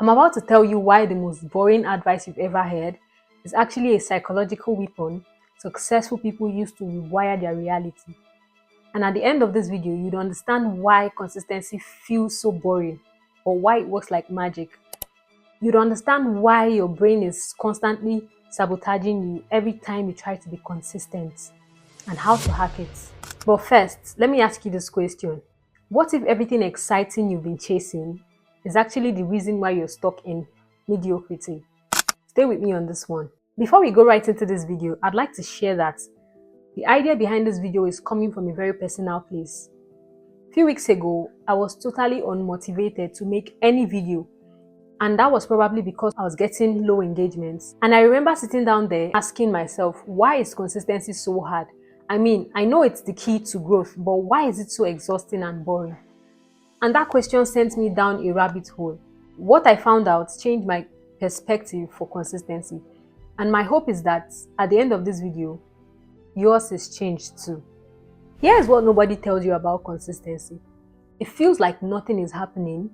I'm about to tell you why the most boring advice you've ever heard is actually a psychological weapon successful people use to rewire their reality. And at the end of this video, you'd understand why consistency feels so boring or why it works like magic. You'd understand why your brain is constantly sabotaging you every time you try to be consistent and how to hack it. But first, let me ask you this question. What if everything exciting you've been chasing is actually the reason why you're stuck in mediocrity? Stay with me on this one. Before we go right into this video, I'd like to share that the idea behind this video is coming from a very personal place. A few weeks ago, I was totally unmotivated to make any video, and that was probably because I was getting low engagements. And I remember sitting down there asking myself, why is consistency so hard? I mean, I know it's the key to growth, but why is it so exhausting and boring? And that question sent me down a rabbit hole. What I found out changed my perspective for consistency. And my hope is that at the end of this video, yours is changed too. Here's what nobody tells you about consistency. It feels like nothing is happening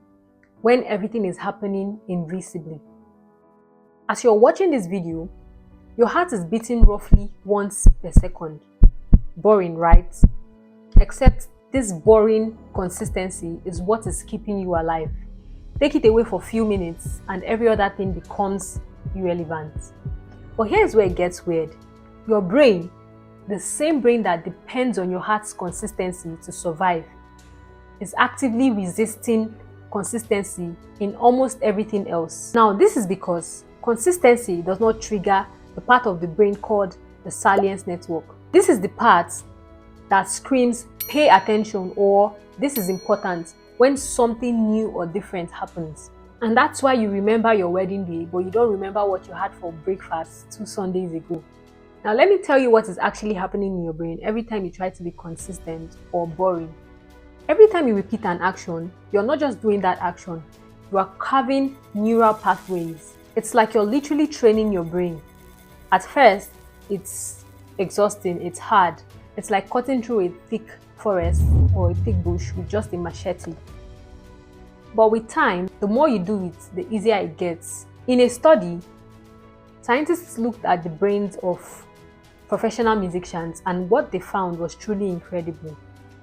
when everything is happening invisibly. As you're watching this video, your heart is beating roughly once per second. Boring, right? Except this boring consistency is what is keeping you alive. Take it away for a few minutes and every other thing becomes irrelevant. But here's where it gets weird. Your brain, the same brain that depends on your heart's consistency to survive, is actively resisting consistency in almost everything else. Now, this is because consistency does not trigger the part of the brain called the salience network. This is the part that screams, pay attention, or this is important when something new or different happens. And that's why you remember your wedding day, but you don't remember what you had for breakfast 2 Sundays ago. Now, let me tell you what is actually happening in your brain every time you try to be consistent or boring. Every time you repeat an action, you're not just doing that action, you are carving neural pathways. It's like you're literally training your brain. At first, it's exhausting, it's hard. It's like cutting through a thick forest or a thick bush with just a machete. But with time, the more you do it, the easier it gets. In a study, scientists looked at the brains of professional musicians, and what they found was truly incredible.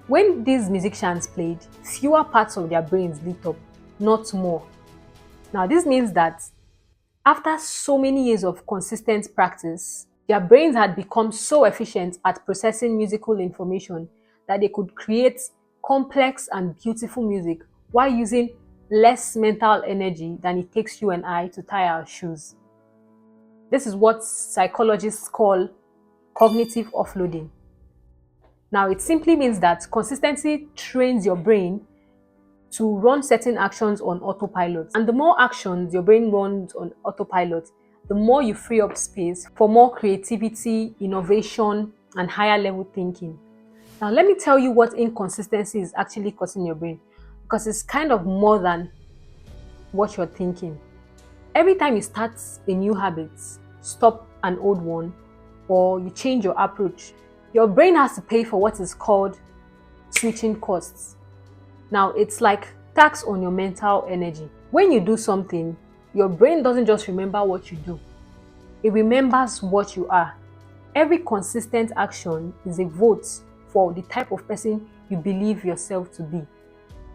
When these musicians played, fewer parts of their brains lit up, not more. Now, this means that after so many years of consistent practice, their brains had become so efficient at processing musical information that they could create complex and beautiful music while using less mental energy than it takes you and I to tie our shoes. This is what psychologists call cognitive offloading. Now, it simply means that consistency trains your brain to run certain actions on autopilot. And the more actions your brain runs on autopilot, the more you free up space for more creativity, innovation, and higher level thinking. Now, let me tell you what inconsistency is actually causing your brain, because it's kind of more than what you're thinking. Every time you start a new habit, stop an old one, or you change your approach, your brain has to pay for what is called switching costs. Now, it's like tax on your mental energy. When you do something, your brain doesn't just remember what you do. It remembers what you are. Every consistent action is a vote for the type of person you believe yourself to be.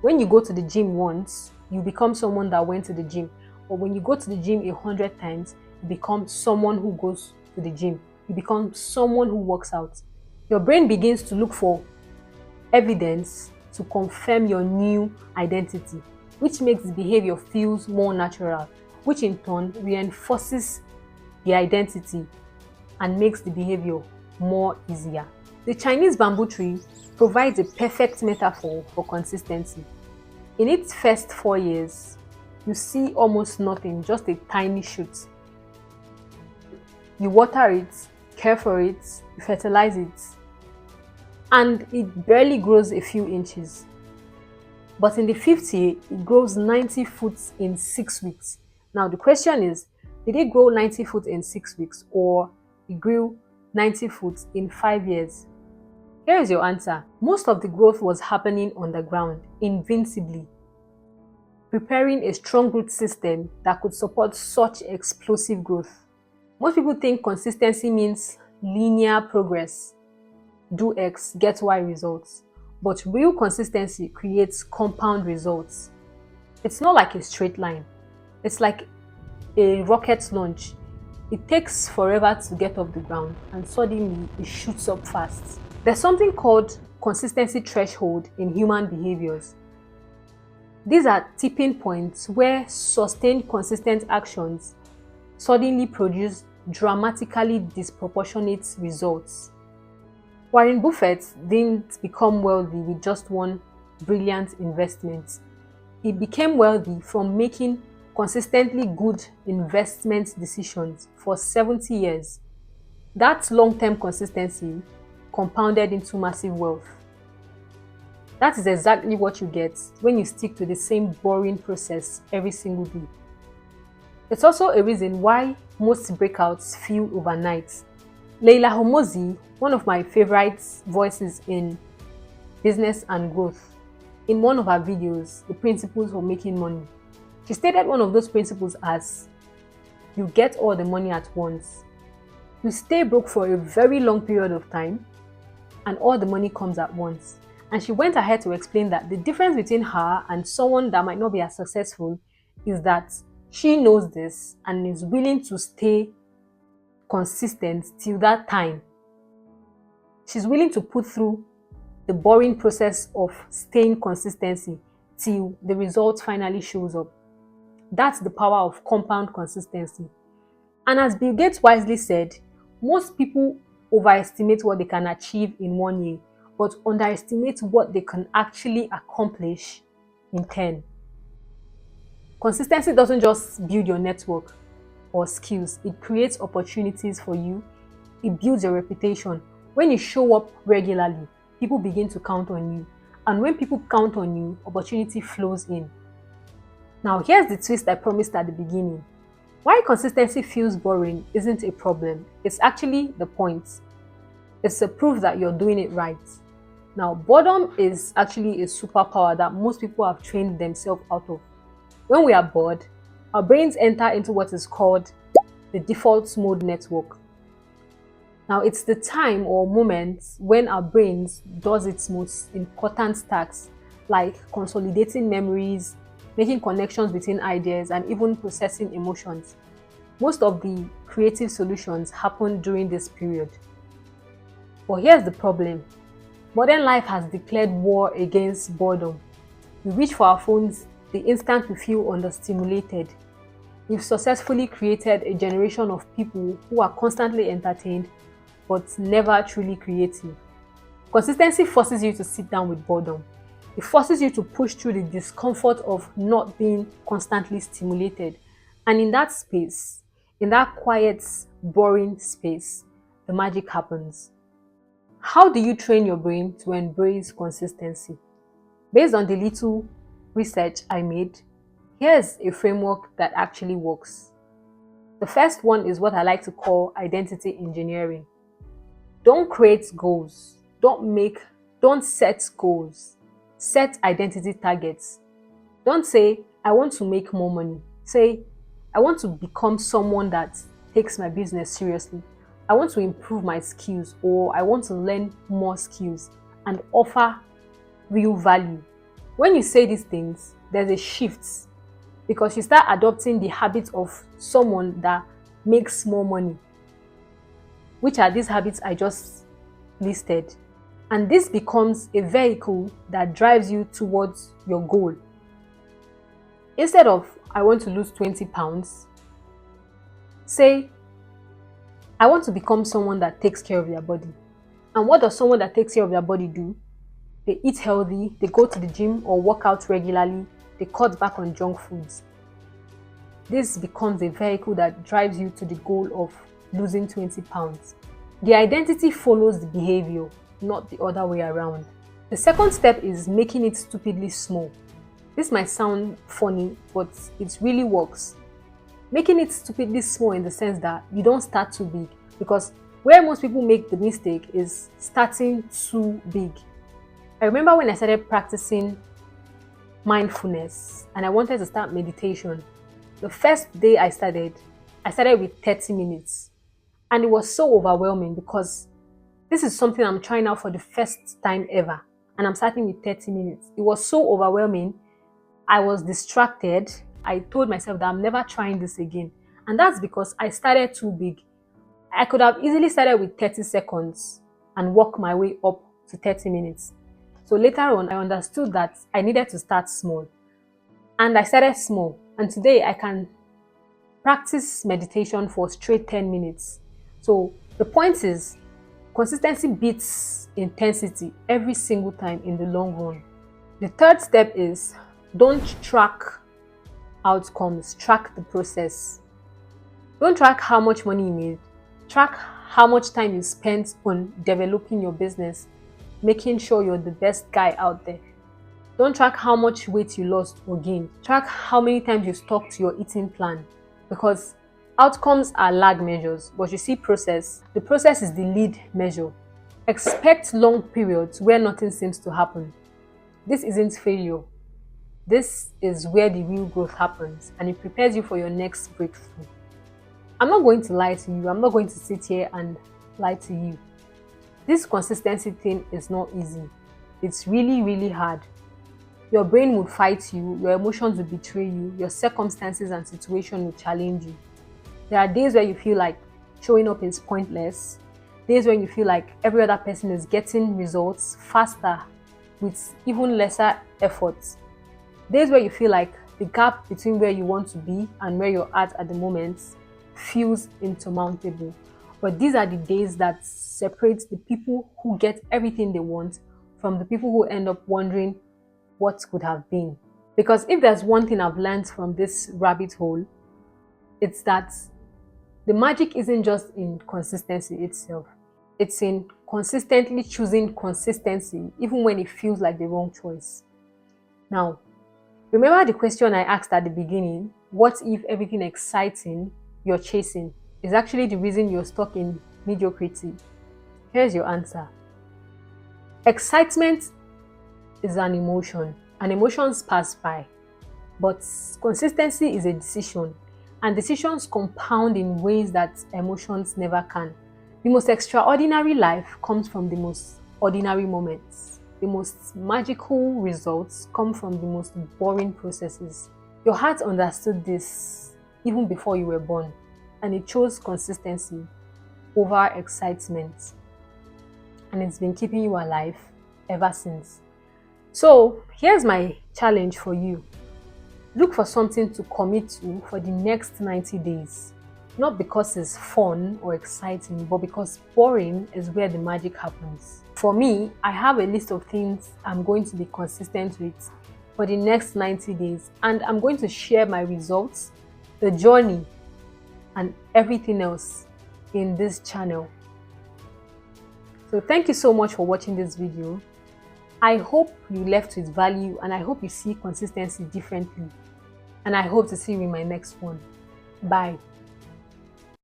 When you go to the gym once, you become someone that went to the gym. But when you go to the gym 100 times, you become someone who goes to the gym. You become someone who works out. Your brain begins to look for evidence to confirm your new identity, which makes the behavior feels more natural, which in turn reinforces the identity and makes the behavior more easier. The Chinese bamboo tree provides a perfect metaphor for consistency. In its first 4 years, you see almost nothing, just a tiny shoot. You water it, care for it, you fertilize it, and it barely grows a few inches. But in the 5th year, it grows 90 foot in 6 weeks. Now, the question is, did it grow 90 foot in 6 weeks, or it grew 90 foot in 5 years? Here is your answer. Most of the growth was happening underground, invincibly. preparing a strong root system that could support such explosive growth. Most people think consistency means linear progress. Do X, get Y results. But real consistency creates compound results. It's not like a straight line. It's like a rocket launch. It takes forever to get off the ground and suddenly it shoots up fast. There's something called consistency threshold in human behaviors. These are tipping points where sustained consistent actions suddenly produce dramatically disproportionate results. Warren Buffett didn't become wealthy with just one brilliant investment. He became wealthy from making consistently good investment decisions for 70 years. That long-term consistency compounded into massive wealth. That is exactly what you get when you stick to the same boring process every single day. It's also a reason why most breakouts fail overnight. Leila Homozi, one of my favorite voices in business and growth, in one of her videos, The Principles for Making Money, she stated one of those principles as, you get all the money at once. You stay broke for a very long period of time and all the money comes at once. And she went ahead to explain that the difference between her and someone that might not be as successful is that she knows this and is willing to stay consistent till that time. She's willing to put through the boring process of staying consistency till the result finally shows up. That's the power of compound consistency. And as Bill Gates wisely said, most people overestimate what they can achieve in 1 year, but underestimate what they can actually accomplish in 10. Consistency doesn't just build your network or skills, it creates opportunities for you, it builds your reputation. When you show up regularly, people begin to count on you. And when people count on you, opportunity flows in. Now, here's the twist I promised at the beginning. Why consistency feels boring isn't a problem. It's actually the point. It's a proof that you're doing it right. Now, boredom is actually a superpower that most people have trained themselves out of. When we are bored, our brains enter into what is called the default mode network. Now, it's the time or moment when our brains does its most important tasks, like consolidating memories, making connections between ideas, and even processing emotions. Most of the creative solutions happen during this period. But here's the problem. Modern life has declared war against boredom. We reach for our phones the instant we feel understimulated. We've successfully created a generation of people who are constantly entertained but never truly creative. Consistency forces you to sit down with boredom. It forces you to push through the discomfort of not being constantly stimulated. And in that space, in that quiet, boring space, the magic happens. How do you train your brain to embrace consistency? Based on the little research I made, here's a framework that actually works. The first one is what I like to call identity engineering. Don't create goals. Don't set goals. Set identity targets. Don't say, I want to make more money. Say, I want to become someone that takes my business seriously. I want to improve my skills, or I want to learn more skills and offer real value. When you say these things, there's a shift because you start adopting the habits of someone that makes more money. Which are these habits I just listed? And this becomes a vehicle that drives you towards your goal. Instead of, I want to lose 20 pounds, say, I want to become someone that takes care of their body. And what does someone that takes care of their body do? They eat healthy, they go to the gym or work out regularly, they cut back on junk foods. This becomes a vehicle that drives you to the goal of losing 20 pounds. The identity follows the behavior, not the other way around. The second step is making it stupidly small. This might sound funny, but it really works. Making it stupidly small in the sense that you don't start too big, because where most people make the mistake is starting too big. I remember when I started practicing mindfulness and I wanted to start meditation. The first day I started with 30 minutes. And it was so overwhelming because this is something I'm trying out for the first time ever. And I'm starting with 30 minutes. It was so overwhelming. I was distracted. I told myself that I'm never trying this again. And that's because I started too big. I could have easily started with 30 seconds and work my way up to 30 minutes. So later on, I understood that I needed to start small. And I started small. And today I can practice meditation for straight 10 minutes. So the point is, consistency beats intensity every single time in the long run. The third step is, don't track outcomes, track the process. Don't track how much money you made. Track how much time you spent on developing your business, making sure you're the best guy out there. Don't track how much weight you lost or gained. Track how many times you stuck to your eating plan, because outcomes are lag measures, but you see the process is the lead measure. Expect long periods where nothing seems to happen. This isn't failure. This is where the real growth happens, and it prepares you for your next breakthrough. I'm not going to lie to you. I'm not going to sit here and lie to you. This consistency thing is not easy. It's really, really hard. Your brain would fight you, your emotions will betray you, your circumstances and situation will challenge you. There are days where you feel like showing up is pointless, days when you feel like every other person is getting results faster with even lesser efforts, days where you feel like the gap between where you want to be and where you're at the moment feels insurmountable. But these are the days that separate the people who get everything they want from the people who end up wondering what could have been. Because if there's one thing I've learned from this rabbit hole, it's that the magic isn't just in consistency itself. It's in consistently choosing consistency even when it feels like the wrong choice. Now, remember the question I asked at the beginning, what if everything exciting you're chasing is actually the reason you're stuck in mediocrity? Here's your answer. Excitement is an emotion, and emotions pass by. But consistency is a decision, and decisions compound in ways that emotions never can. The most extraordinary life comes from the most ordinary moments. The most magical results come from the most boring processes. Your heart understood this even before you were born, and it chose consistency over excitement. And it's been keeping you alive ever since. So here's my challenge for you. Look for something to commit to for the next 90 days. Not because it's fun or exciting, but because boring is where the magic happens. For me, I have a list of things I'm going to be consistent with for the next 90 days, and I'm going to share my results, the journey, and everything else in this channel. So thank you so much for watching this video. I hope you left with value, and I hope you see consistency differently. And I hope to see you in my next one. Bye.